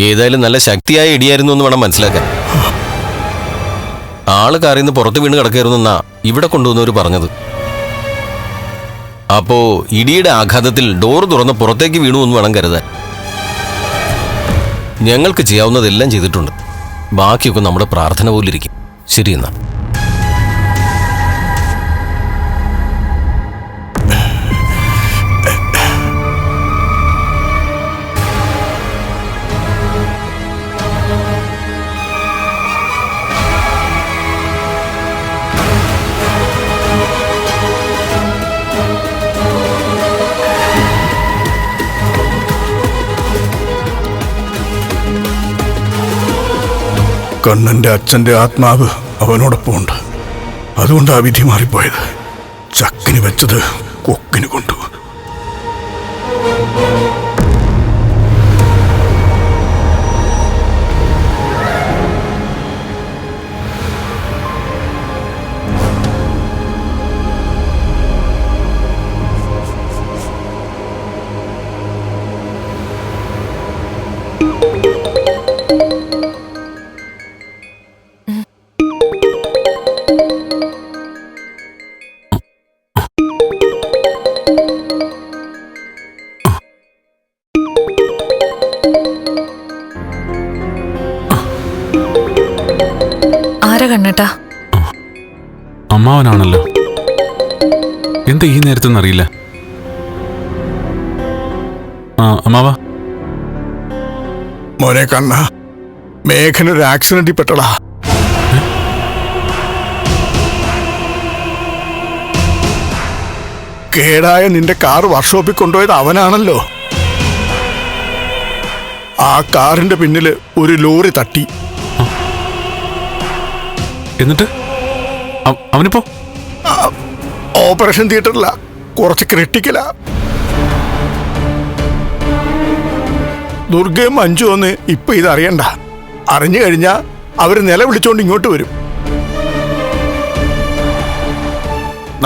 ഏതായാലും നല്ല ശക്തിയായ ഇടിയായിരുന്നു എന്ന് വേണം മനസ്സിലാക്കാൻ. ആള് കാറിൽ നിന്ന് പുറത്ത് വീണ് കിടക്കായിരുന്നെന്നാ ഇവിടെ കൊണ്ടുവന്നവർ പറഞ്ഞത്. അപ്പോ ഇടിയുടെ ആഘാതത്തിൽ ഡോർ തുറന്ന് പുറത്തേക്ക് വീണു എന്ന് വേണം കരുതാൻ. ഞങ്ങൾക്ക് ചെയ്യാവുന്നതെല്ലാം ചെയ്തിട്ടുണ്ട്. ബാക്കിയൊക്കെ നമ്മുടെ പ്രാർത്ഥന പോലിരിക്കും. ശരി എന്നാ. കണ്ണന്റെ അച്ഛന്റെ ആത്മാവ് അവനോടൊപ്പമുണ്ട്. അതുകൊണ്ട് ആ വിധി മാറിപ്പോയത്. ചക്കിന് വെച്ചത് കൊക്കിന് കൊണ്ടു. കണ്ണേട്ടാ, അമ്മാവനാണല്ലോ. എന്താ ഈ നേരത്തെന്നറിയില്ല. അമ്മാവാ. മോനെ കണ്ണ, മേഘനൊരു ആക്സിഡന്റിൽ പെട്ടടാ. കേടായ നിന്റെ കാർ വർക്ക്ഷോപ്പിൽ കൊണ്ടുപോയത് അവനാണല്ലോ. ആ കാറിന്റെ പിന്നില് ഒരു ലോറി തട്ടി. എന്നിട്ട് അവനിപ്പോ ഓപ്പറേഷൻ തിയേറ്ററില, കുറച്ച് ക്രിട്ടിക്കലാ. ദുർഗയും മഞ്ജു ഒന്ന് ഇപ്പൊ ഇതറിയണ്ട. അറിഞ്ഞു കഴിഞ്ഞാ അവര് നിലവിളിച്ചോണ്ട് ഇങ്ങോട്ട് വരും.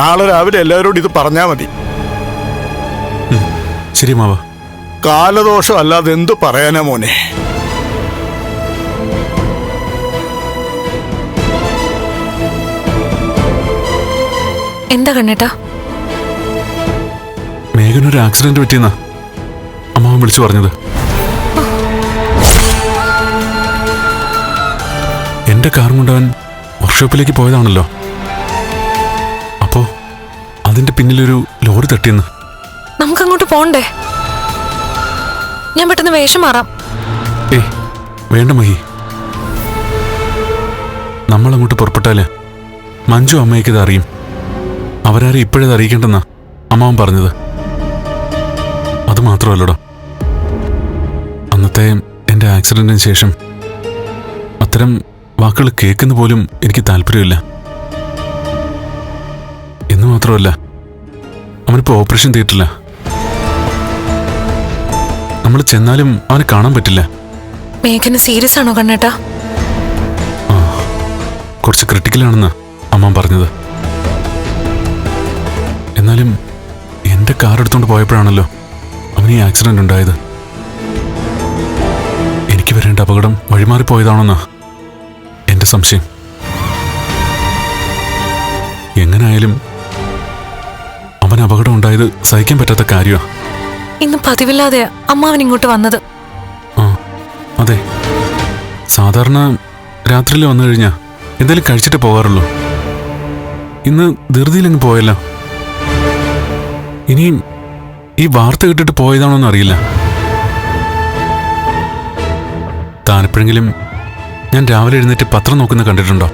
നാളെ രാവിലെ എല്ലാവരോടും ഇത് പറഞ്ഞാ മതി. ശരി മാവ. കാലദോഷം അല്ലാതെ എന്തു പറയാനാ മോനെ. എന്താ കണ്ണേട്ടാ? മേഘനൊരു ആക്സിഡന്റ് പറ്റിയെന്നാ അമ്മാവൻ വിളിച്ചു പറഞ്ഞത്. എന്റെ കാർ കൊണ്ടവൻ വർക്ക്ഷോപ്പിലേക്ക് പോയതാണല്ലോ. അപ്പോ അതിന്റെ പിന്നിലൊരു ലോറി തട്ടിയെന്ന്. നമുക്കങ്ങോട്ട് പോണ്ടേ? ഞാൻ പെട്ടെന്ന് വേഷം മാറാം. ഏയ് വേണ്ട മഹി. നമ്മളങ്ങോട്ട് പുറപ്പെട്ടാല് മഞ്ജു അമ്മയ്ക്കിത് അറിയും. അവരാരെ ഇപ്പോഴത് അറിയിക്കേണ്ടെന്നാ അമ്മാവൻ പറഞ്ഞത്. അത് മാത്രമല്ലടോ, അന്നത്തെ എൻ്റെ ആക്സിഡന്റിന് ശേഷം അത്തരം വാക്കുകൾ കേൾക്കുന്ന പോലും എനിക്ക് താല്പര്യമില്ല. എന്ന് മാത്രമല്ല, അവനിപ്പോൾ ഓപ്പറേഷൻ തിയേറ്ററില്ല. നമ്മൾ ചെന്നാലും അവനെ കാണാൻ പറ്റില്ല. മേഘന സീരിയസ് ആണോ കണ്ണേട്ടാ? ആ, കുറച്ച് ക്രിട്ടിക്കലാണെന്നാ അമ്മാവൻ പറഞ്ഞത്. എന്നാലും എൻ്റെ കാർ എടുത്തുകൊണ്ട് പോയപ്പോഴാണല്ലോ അവന് ഈ ആക്സിഡന്റ് ഉണ്ടായത്. എനിക്ക് വരേണ്ട അപകടം വഴിമാറിപ്പോയതാണെന്നാ എൻ്റെ സംശയം. എങ്ങനായാലും അവൻ അപകടം ഉണ്ടായത് സഹിക്കാൻ പറ്റാത്ത കാര്യമാണ്. ഇന്ന് പതിവില്ലാതെ അമ്മാവൻ ഇങ്ങോട്ട് വന്നത്. ആ അതെ, സാധാരണ രാത്രിയിൽ വന്നു കഴിഞ്ഞാ എന്തെങ്കിലും കഴിച്ചിട്ടേ പോകാറുള്ളൂ. ഇന്ന് ധൃതിയിലങ്ങ് പോയല്ലോ. ഇനിയും ഈ വാർത്ത കേട്ടിട്ട് പോയതാണോന്നും അറിയില്ല. താനെപ്പോഴെങ്കിലും ഞാൻ രാവിലെ എഴുന്നേറ്റ് പത്രം നോക്കുന്ന കണ്ടിട്ടുണ്ടോ?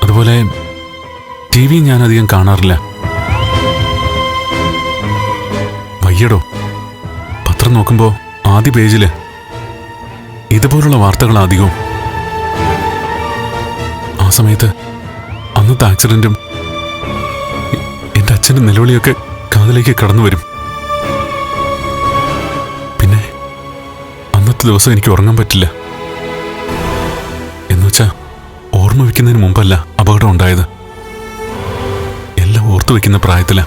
അതുപോലെ TV ഞാൻ അധികം കാണാറില്ല. വയ്യടോ, പത്രം നോക്കുമ്പോൾ ആദ്യ പേജില് ഇതുപോലുള്ള വാർത്തകൾ അധികവും. ആ സമയത്ത് അന്നത്തെ ആക്സിഡന്റും എൻ്റെ അച്ഛൻ്റെ നിലവിളിയൊക്കെ കാതിലേക്ക് കടന്നു വരും. പിന്നെ അന്നത്തെ ദിവസം എനിക്ക് ഉറങ്ങാൻ പറ്റില്ല. എന്നുവെച്ചാ ഓർമ്മ വയ്ക്കുന്നതിന് മുമ്പല്ല അപകടം ഉണ്ടായത്. എല്ലാം ഓർത്തു വയ്ക്കുന്ന പ്രായത്തില.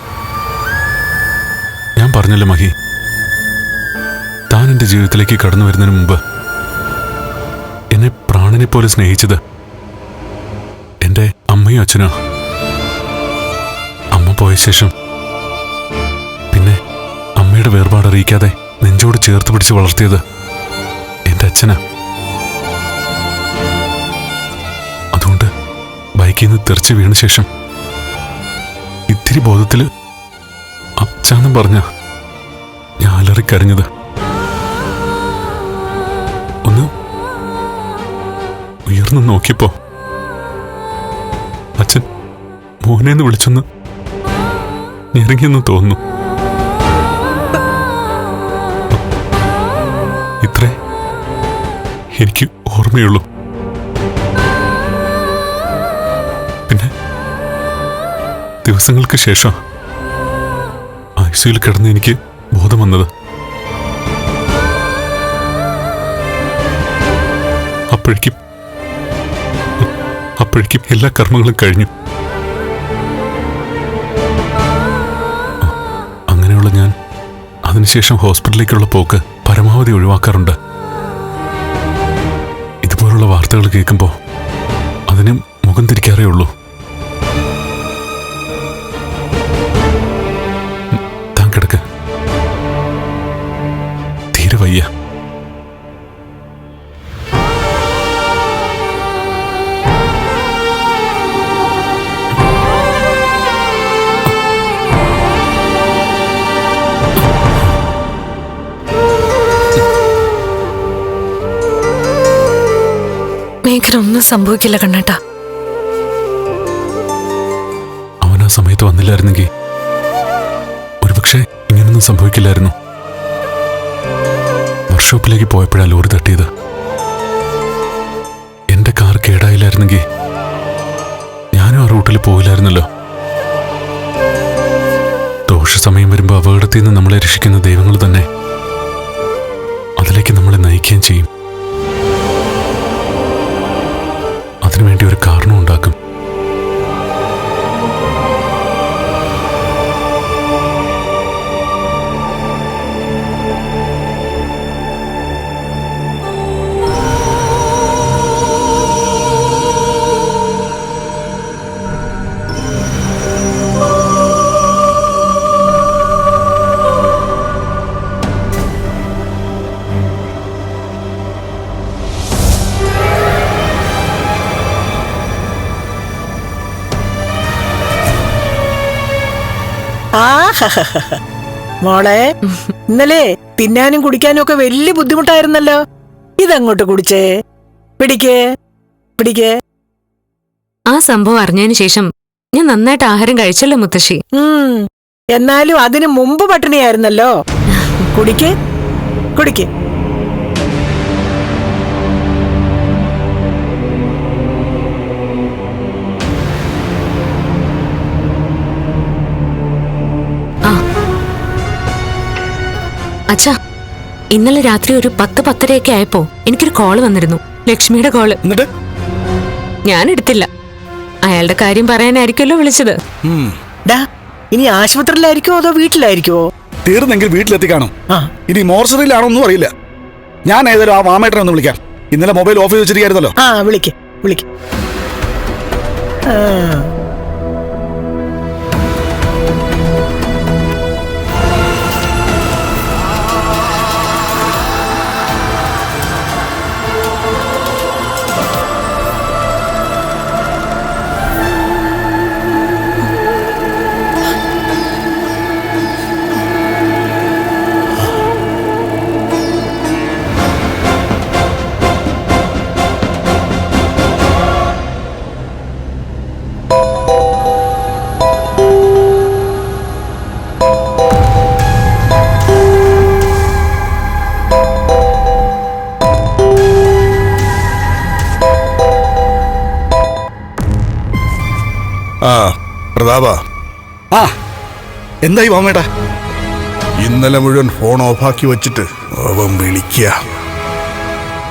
ഞാൻ പറഞ്ഞല്ലോ മഹി, താൻ എൻ്റെ ജീവിതത്തിലേക്ക് കടന്നു വരുന്നതിന് മുമ്പ് എന്നെ പ്രാണനെ പോലെ സ്നേഹിച്ചത് എൻ്റെ അമ്മയും അച്ഛനാണ്. അമ്മ പോയ ശേഷം പിന്നെ അമ്മയുടെ വേർപാടറിയിക്കാതെ നെഞ്ചോട് ചേർത്ത് പിടിച്ച് വളർത്തിയത് എൻ്റെ അച്ഛനാ. അതുകൊണ്ട് ബൈക്കിൽ നിന്ന് തെറിച്ച് വീണ ശേഷം ഇത്തിരി ബോധത്തില് അച്ഛാന്നും പറഞ്ഞ ഞാൻ അലറിക്കരഞ്ഞത്. ഒന്ന് ഉയർന്നു നോക്കിയപ്പോ അച്ഛൻ മോനെന്ന് വിളിച്ചൊന്ന് ഞെരുങ്ങിയെന്ന് തോന്നുന്നു. ഇത്രേ എനിക്ക് ഓർമ്മയുള്ളൂ. പിന്നെ ദിവസങ്ങൾക്ക് ശേഷം ഐസിയുയിൽ കിടന്ന് എനിക്ക് ബോധം വന്നത്. അപ്പോഴേക്കും എല്ലാ കർമ്മങ്ങളും കഴിഞ്ഞു. അങ്ങനെയുള്ള ഞാൻ അതിനുശേഷം ഹോസ്പിറ്റലിലേക്കുള്ള പോക്ക് പരമാവധി ഒഴിവാക്കാറുണ്ട്. ഇതുപോലുള്ള വാർത്തകൾ കേൾക്കുമ്പോൾ അതിന് മുഖം തിരിക്കാറേ ഉള്ളൂ. താൻ കിടക്ക്, തീരെ വയ്യ. മേഘനൊന്നും സംഭവിക്കില്ല കണ്ണേട്ടാ. അവൻ ആ സമയത്ത് വന്നില്ലായിരുന്നെങ്കിൽ ഒരുപക്ഷെ ഇങ്ങനൊന്നും സംഭവിക്കില്ലായിരുന്നു. വർക്ക്ഷോപ്പിലേക്ക് പോയപ്പോഴാ ലോറി തട്ടിയത്. എന്റെ കാർ കേടായില്ലായിരുന്നെങ്കിൽ ഞാനും ആ റൂട്ടിൽ പോയില്ലായിരുന്നല്ലോ. ദോഷ സമയം വരുമ്പോൾ അപകടത്തിൽ നിന്ന് നമ്മളെ രക്ഷിക്കുന്ന ദൈവങ്ങൾ തന്നെ അതിലേക്ക് നമ്മളെ നയിക്കുകയും ചെയ്യും. അതിനുവേണ്ടി ഒരു കാരണം ഉണ്ടാക്കും. മോളെ, ഇന്നലെ തിന്നാനും കുടിക്കാനും ഒക്കെ വലിയ ബുദ്ധിമുട്ടായിരുന്നല്ലോ. ഇതങ്ങോട്ട് കുടിച്ചേ. പിടിക്കേ പിടിക്കേ. ആ സംഭവം അറിഞ്ഞതിന് ശേഷം ഞാൻ നന്നായിട്ട് ആഹാരം കഴിച്ചല്ലോ മുത്തശ്ശി. എന്നാലും അതിനു മുമ്പ് പട്ടിണിയായിരുന്നല്ലോ. കുടിക്കേ കുടിക്കേ. അച്ഛാ, ഇന്നലെ രാത്രി ഒരു 10-10:30 ആയപ്പോ എനിക്കൊരു കോള് വന്നിരുന്നു. ലക്ഷ്മിയുടെ കോള്. ഞാൻ എടുത്തില്ല. അയാളുടെ കാര്യം പറയാനായിരിക്കുമല്ലോ വിളിച്ചത്. ഇനി ആശുപത്രിയിലായിരിക്കോ അതോ വീട്ടിലായിരിക്കുമോ? തീർന്നെങ്കിൽ വീട്ടിലെത്തിക്കാണോ? ഇനി മോർച്ചറിയിലാണോ ഒന്നും അറിയില്ല. ഞാൻ ഏതായാലും ആ മാമേട്ടനെ ഒന്ന് വിളിക്കാം. ഇന്നലെ മൊബൈൽ ഓഫ് ചെയ്ത് വെച്ചിരിക്കായിരുന്നല്ലോ. വിളിക്ക് വിളിക്ക്. പ്രതാപ, എന്തായി മാമേട്ടാ? ഇന്നലെ മുഴുവൻ ഫോൺ ഓഫാക്കി വെച്ചിട്ട് അവൻ വിളിക്കുക.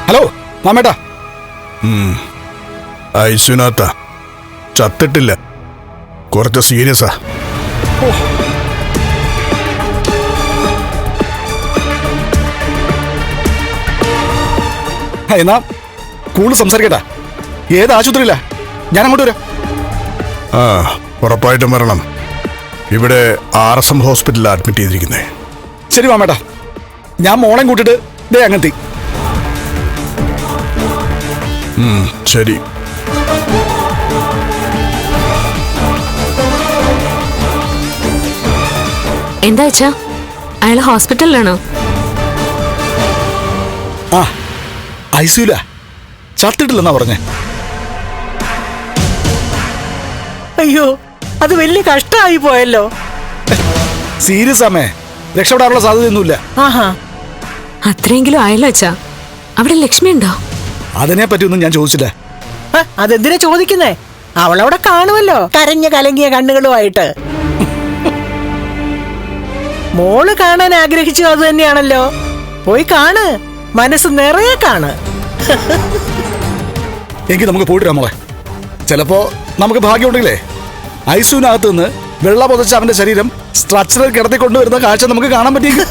ഹലോ മാമേട്ടാ. ഐസുനാത്ത ചത്തിട്ടില്ല, കുറച്ച് സീരിയസാ. എന്നാ കൂടുതൽ സംസാരിക്കട്ടാ. ഏത് ആശുപത്രിയില്ല? ഞാൻ അങ്ങോട്ട് വരാം. ആ, ഉറപ്പായിട്ടും വരണം. ഇവിടെ RSM ഹോസ്പിറ്റലിൽ അഡ്മിറ്റ് ചെയ്തിരിക്കുന്നേ. ശരി മാമേട്ടാ, ഞാൻ മോളെ കൂട്ടിട്ട് ദേ അങ്ങെത്തി. ശരി. എന്താ അച്ഛാ, അയാൾ ഹോസ്പിറ്റലിലാണോ? ആ, ഐസിയുല ചത്തിട്ടില്ലെന്നാ പറഞ്ഞേ. അയ്യോ, അത് വലിയ കഷ്ടമായി പോയല്ലോ. സീരിയസ് ആമേ, രക്ഷപ്പെടാനുള്ള സാധ്യതയൊന്നുമില്ല. ആഹാ, അത്രയെങ്കിലും ആയല്ലോ അച്ഛാ. അവിടെ ലക്ഷ്മി ഉണ്ടോ? അതിനെ പറ്റിയൊന്നും ഞാൻ ചോദിച്ചില്ല. അതെന്തിനാ ചോദിക്കുന്നേ? അവളവിടെ കാണുമല്ലോ, കരഞ്ഞ കലങ്ങിയ കണ്ണുകളുമായിട്ട്. മോള് കാണാൻ ആഗ്രഹിച്ചു, അത് തന്നെയാണല്ലോ. പോയി കാണ്, മനസ്സ് നിറയെ കാണ്. എങ്കിൽ നമുക്ക് പോയിട്ട് വരാം മോളെ. ചിലപ്പോ നമുക്ക് ഭാഗ്യമുണ്ടെങ്കിലേ ഐസിയുനകത്ത് നിന്ന് വെള്ള പൊതച്ച അവന്റെ ശരീരം സ്ട്രക്ചറിൽ കിടത്തിക്കൊണ്ടുവരുന്ന കാഴ്ച നമുക്ക് കാണാൻ പറ്റിയെങ്കിൽ.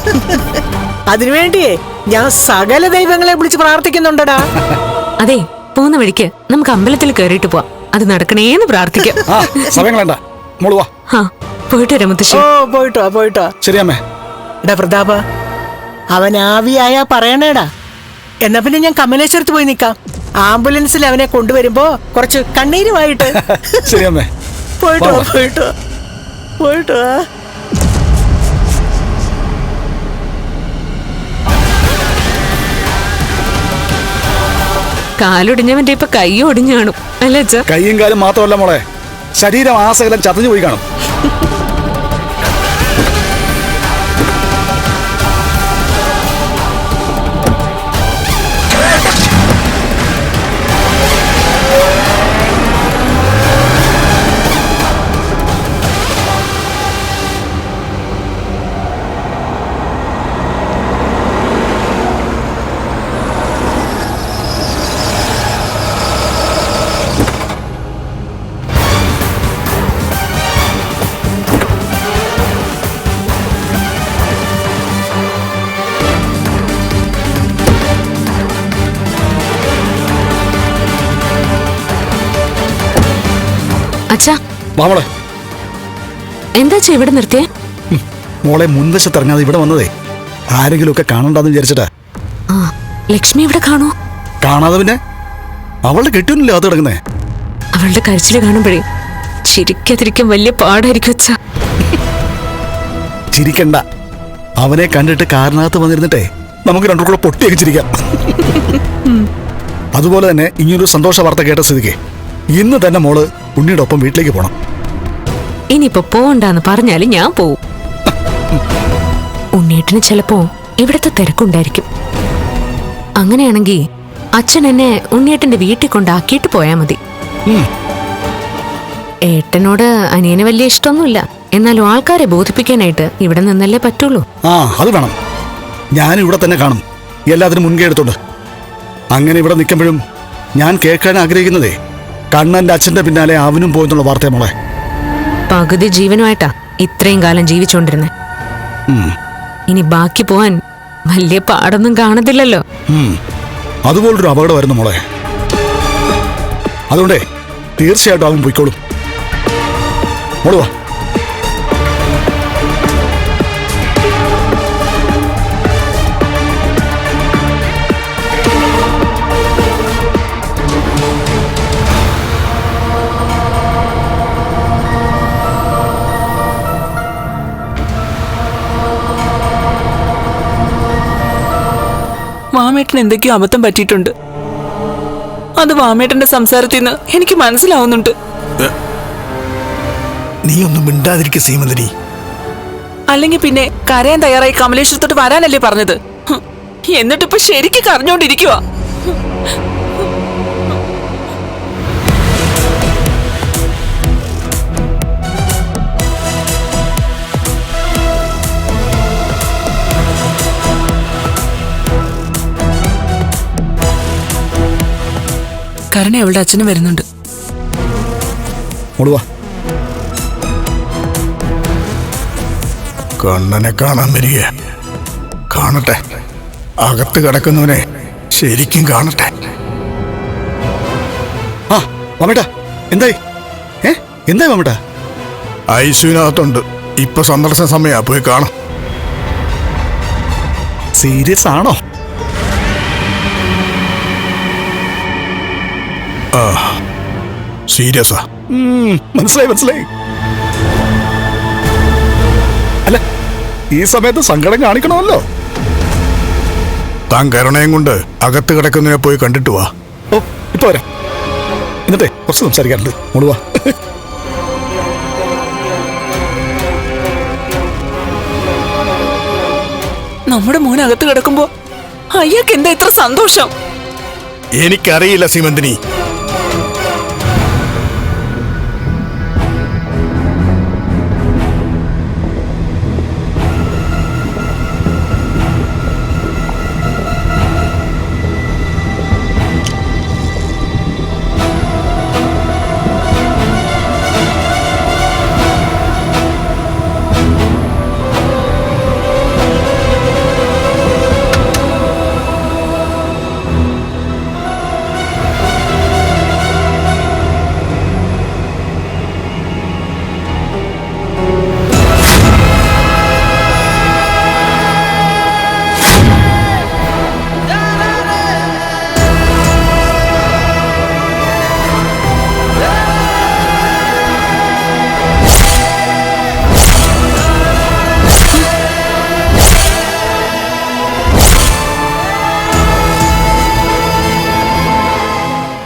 അതിനുവേണ്ടിയേ ഞാൻ സകല ദൈവങ്ങളെ വിളിച്ച് പ്രാർത്ഥിക്കുന്നുണ്ടടാ. അതെ, പോകുന്ന വഴിക്ക് നമുക്ക് അമ്പലത്തിൽ കയറിയിട്ട് പോവാം. അത് നടക്കണേന്ന് പ്രാർത്ഥിക്കാം. ആ, സമയം കളയണ്ട, മോള് വാ. ആ, പോയിട്ട് വരാം മുത്തശ്ശി. ഓ, പോയിട്ടോ പോയിട്ടോ. ശരി അമ്മേ. എടാ പ്രതാപ, അവൻ ആവിയായാ പറയണേടാ. എന്നാ പിന്നെ ഞാൻ കമലേശ്വരത്ത് പോയി നിക്കാം. ആംബുലൻസിൽ അവനെ കൊണ്ടുവരുമ്പോ കുറച്ച് കണ്ണീരുമായിട്ട്. ശരി അമ്മേ. പോയിട്ടോ വാ. പോയിട്ടോ പോയിട്ടോ. കാലൊടിഞ്ഞവന്റെ ഇപ്പൊ കൈ ഒടിഞ്ഞു കാണും അല്ലേ അച്ഛാ? കൈയും കാലും മാത്രമല്ല മോളെ, ശരീരം ആസകലം ചതഞ്ഞു പോയി കാണും. അച്ഛാ, വാ മോളെ. എന്താ അച്ഛാ ഇവിടെ നിർത്തിയേ? മോളെ മുൻവശത്ത് ഇറങ്ങാതെ ഇവിടെ വന്നതേ ആരെങ്കിലും ഒക്കെ കാണണ്ടെന്ന് വിചാരിച്ചിട്ടാ. ആ, ലക്ഷ്മി ഇവിടെ കാണോ? കാണാതെ പിന്നെ അവളുടെ കെട്ടിയൊന്നുമില്ല അത് കിടക്കുന്നേ. അവളുടെ കരച്ചില് കാണുമ്പോഴേ ചിരിക്കാതിരിക്കാൻ വലിയ പാടായിരിക്കും അച്ഛാ. ചിരിക്കണ്ട, അവനെ കണ്ടിട്ട് കാറിനകത്ത് വന്നിരുന്നിട്ടേ നമുക്ക് രണ്ടു കൂടെ പൊട്ടിയൊക്കെ ചിരിക്കാം. അതുപോലെ തന്നെ ഇനിയൊരു സന്തോഷ വാർത്ത കേട്ട സ്ഥിതിക്ക് ഇന്ന് തന്നെ മോള് ഉണ്ണിയുടെ ഒപ്പം വീട്ടിലേക്ക് പോണം. ഇനിയിപ്പോ പോണ്ടാന്ന് പറഞ്ഞാല് ഞാൻ പോവും. ഉണ്ണിയേട്ടന് ചിലപ്പോ ഇവിടത്തെ തിരക്കുണ്ടായിരിക്കും. അങ്ങനെയാണെങ്കി അച്ഛൻ എന്നെ ഉണ്ണിയേട്ടന്റെ വീട്ടിൽ കൊണ്ടാക്കിയിട്ട് പോയാ മതി. ഏട്ടനോട് അനിയന് വലിയ ഇഷ്ടമൊന്നുമില്ല, എന്നാലും ആൾക്കാരെ ബോധിപ്പിക്കാനായിട്ട് ഇവിടെ നിന്നല്ലേ പറ്റുള്ളൂ. ആ, അത് വേണം. ഞാൻ ഇവിടെ തന്നെ കാണും, എല്ലാത്തിനും മുൻകൈ എടുത്തോണ്ട്. അങ്ങനെ ഇവിടെ നിൽക്കുമ്പോഴും ഞാൻ കേൾക്കാൻ ആഗ്രഹിക്കുന്നതേ കണ്ണന്റെ അച്ഛന്റെ പിന്നാലെ അവനും പോയെന്നുള്ള വാർത്തയെ മോളെ. പകുതി ജീവനുമായിട്ടാ ഇത്രയും കാലം ജീവിച്ചോണ്ടിരുന്നെ. ഇനി ബാക്കി പോവാൻ വലിയ പാടൊന്നും കാണത്തില്ലല്ലോ. അതുപോലൊരു അപകടം വരുന്നു മോളെ. അതുകൊണ്ടേ തീർച്ചയായിട്ടും അവൻ പോയിക്കോളും. മോള് വാ. വാമേട്ടന് എന്തൊക്കെയോ അബദ്ധം പറ്റിയിട്ടുണ്ട്. അത് വാമേട്ടന്റെ സംസാരത്തിൽ നിന്ന് എനിക്ക് മനസ്സിലാവുന്നുണ്ട്. നീ ഒന്നും മിണ്ടാതിരിക്ക സീമന്തിനി. അല്ലെങ്കിൽ പിന്നെ കരയാൻ തയ്യാറായി കമലേശ്വരത്തോട്ട് വരാനല്ലേ പറഞ്ഞത്? എന്നിട്ടിപ്പോ ശരിക്കും കരഞ്ഞോണ്ടിരിക്കുവാ. കരുണ അവളുടെ അച്ഛനും വരുന്നുണ്ട്. മോള് വാ. കണ്ണനെ കാണാൻ വരിക. കാണട്ടെ, അകത്ത് കിടക്കുന്നവനെ ശരിക്കും കാണട്ടെ. ആ മാമേട്ടാ എന്തായി? എന്തായി മാമേട്ടാ? ഐസിയുനകത്തുണ്ട്. ഇപ്പൊ സന്ദർശന സമയാ, പോയി കാണാം. സീരിയസ് ആണോ? സീരിയസാ. മനസ്സിലായി. അല്ല, ഈ സമയത്ത് സങ്കടം കാണിക്കണമല്ലോ. താൻ കരുണയും കൊണ്ട് അകത്ത് കിടക്കുന്നതിനെ പോയി കണ്ടിട്ട് വാ. ഓ, ഇപ്പൊ വരാം. എന്നിട്ടേ കുറച്ച് സംസാരിക്കാറുണ്ട്. മുഴുവാ. നമ്മുടെ മോൻ അകത്ത് കിടക്കുമ്പോ അയ്യാക്ക് എന്താ ഇത്ര സന്തോഷം? എനിക്കറിയില്ല സീമന്തിനി.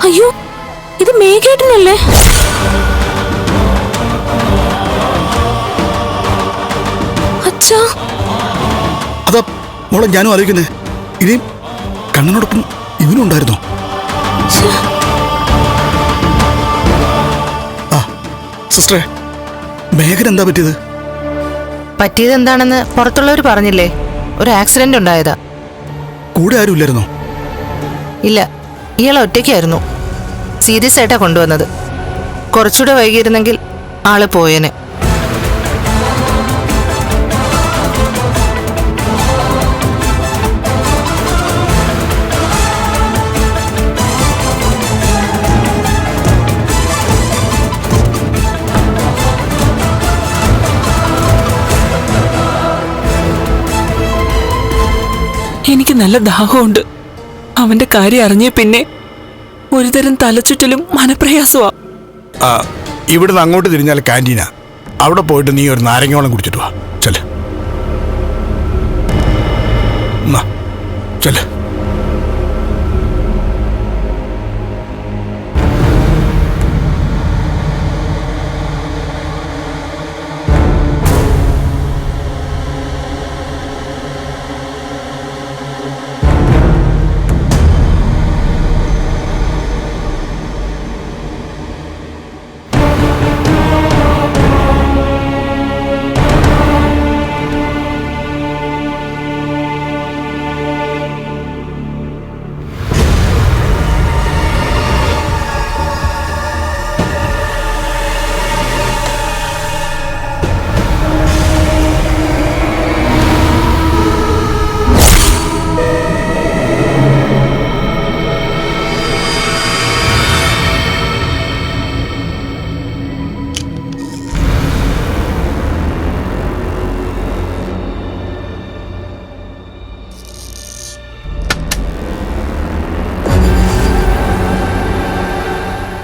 അയ്യോ, ഇത് മേഘേട്ടനല്ലേ? അച്ഛാ, അതാ മോളെ ഞാനും ആലോചിക്കുന്നേ. ഇനിയും കണ്ണനോടൊപ്പം ഇവനും ഉണ്ടായിരുന്നോ? ആ സിസ്റ്ററെ, മേഘൻ എന്താ പറ്റിയത്? പറ്റിയത് എന്താണെന്ന് പുറത്തുള്ളവർ പറഞ്ഞില്ലേ? ഒരു ആക്സിഡന്റ് ഉണ്ടായതാ. കൂടെ ആരും ഇല്ലായിരുന്നോ? ഇല്ല, ഇയാൾ ഒറ്റയ്ക്കായിരുന്നു. സീരിയസ് ആയിട്ടാ കൊണ്ടുവന്നത്. കുറച്ചുകൂടെ വൈകിയിരുന്നെങ്കിൽ ആള് പോയേനെ. എനിക്ക് നല്ല ദാഹമുണ്ട്. അവന്റെ കാര്യം അറിഞ്ഞ പിന്നെ ഒരുതരം തലച്ചുറ്റലും മനപ്രയാസമാ. ഇവിടുന്ന് അങ്ങോട്ട് തിരിഞ്ഞാൽ ക്യാൻറ്റീനാ. അവിടെ പോയിട്ട് നീ ഒരു നാരങ്ങോളം കുടിച്ചിട്ട് വാ. ചെല്ല് ചെല്ല്.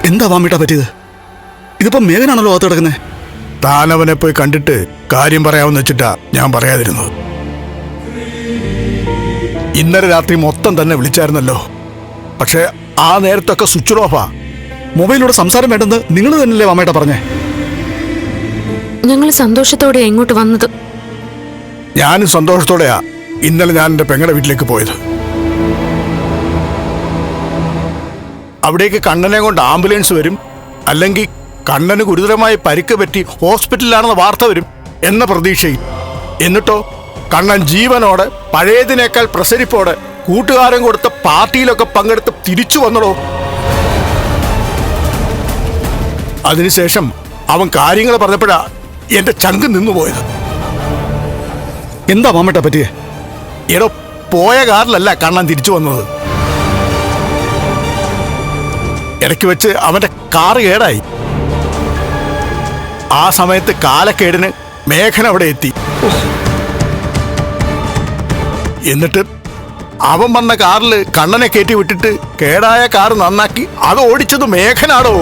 എന്താ വാമിട്ടാ പറ്റിയത്? ഇതിപ്പോ മേഘനാണല്ലോ അകത്ത് കിടക്കുന്നത്. താനവനെ പോയി കണ്ടിട്ട് കാര്യം പറയാമെന്ന് വെച്ചിട്ടാ ഞാൻ പറയാതിരുന്നത്. ഇന്നലെ രാത്രി മൊത്തം തന്നെ വിളിച്ചായിരുന്നല്ലോ. പക്ഷെ ആ നേരത്തൊക്കെ സ്വിച്ച് ഓഫാ. മൊബൈലിലൂടെ സംസാരം വേണ്ടെന്ന് നിങ്ങൾ തന്നെയല്ലേ വാമേട്ട പറഞ്ഞേ? ഞങ്ങൾ സന്തോഷത്തോടെ ഇങ്ങോട്ട് വന്നത്. ഞാനും സന്തോഷത്തോടെയാ ഇന്നലെ ഞാൻ എൻ്റെ പെങ്ങളുടെ വീട്ടിലേക്ക് പോയത്. അവിടേക്ക് കണ്ണനെ കൊണ്ട് ആംബുലൻസ് വരും, അല്ലെങ്കിൽ കണ്ണന് ഗുരുതരമായി പരിക്ക് പറ്റി ഹോസ്പിറ്റലിലാണെന്ന വാർത്ത വരും എന്ന പ്രതീക്ഷയിൽ. എന്നിട്ടോ കണ്ണൻ ജീവനോടെ പഴയതിനേക്കാൾ പ്രസരിപ്പോടെ കൂട്ടുകാരൻ കൊടുത്ത പാർട്ടിയിലൊക്കെ പങ്കെടുത്ത് തിരിച്ചു വന്നടോ. അതിനുശേഷം അവൻ കാര്യങ്ങൾ പറഞ്ഞപ്പോഴാ എന്റെ ചങ്ക് നിന്നുപോയത്. എന്താ മാമേട്ട പറ്റിയേ? എടോ, പോയ കാറിലല്ല കണ്ണൻ തിരിച്ചു വന്നത്. ഇടയ്ക്ക് വെച്ച് അവന്റെ കാറ് കേടായി. ആ സമയത്ത് കാലക്കേടിന് മേഘന അവിടെ എത്തി. എന്നിട്ട് അവൻ വന്ന കാറിൽ കണ്ണനെ കയറ്റി വിട്ടിട്ട് കേടായ കാറ് നന്നാക്കി അത് ഓടിച്ചത് മേഘനാടോ.